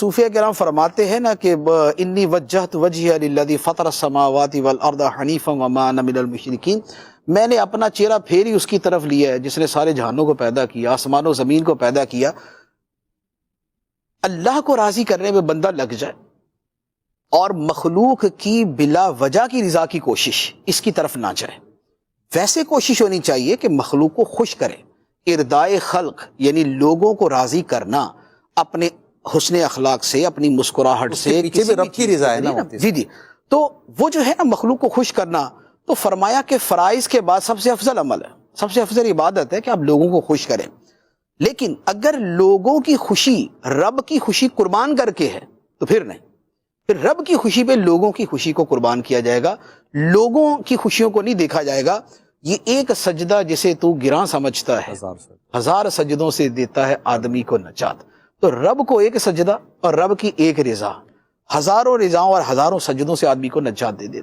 صوفیہ کرام فرماتے ہیں نا کہ انی وجہت وجہی للذی فطر السماوات والارض حنیفا وما انا من المشرکین، میں نے اپنا چہرہ پھیر ہی اس کی طرف لیا ہے جس نے سارے جہانوں کو پیدا کیا، آسمان و زمین کو پیدا کیا۔ اللہ کو راضی کرنے میں بندہ لگ جائے اور مخلوق کی بلا وجہ کی رضا کی کوشش اس کی طرف نہ جائے۔ ویسے کوشش ہونی چاہیے کہ مخلوق کو خوش کرے، ارضائے خلق یعنی لوگوں کو راضی کرنا اپنے حسن اخلاق سے، اپنی مسکراہٹ سے، پیچھے بھی رب کی رضا ہے نا۔ جی جی، تو وہ جو ہے نا مخلوق کو خوش کرنا، تو فرمایا کہ فرائض کے بعد سب سے افضل عمل ہے، سب سے افضل عبادت ہے کہ آپ لوگوں کو خوش کریں۔ لیکن اگر لوگوں کی خوشی رب کی خوشی قربان کر کے ہے تو پھر نہیں، پھر رب کی خوشی پہ لوگوں کی خوشی کو قربان کیا جائے گا، لوگوں کی خوشیوں کو نہیں دیکھا جائے گا۔ یہ ایک سجدہ جسے تو گراں سمجھتا ہے، ہزار سجدوں سے دیتا ہے آدمی کو نجات۔ تو رب کو ایک سجدہ اور رب کی ایک رضا ہزاروں رضاؤں اور ہزاروں سجدوں سے آدمی کو نجات دے دیتا۔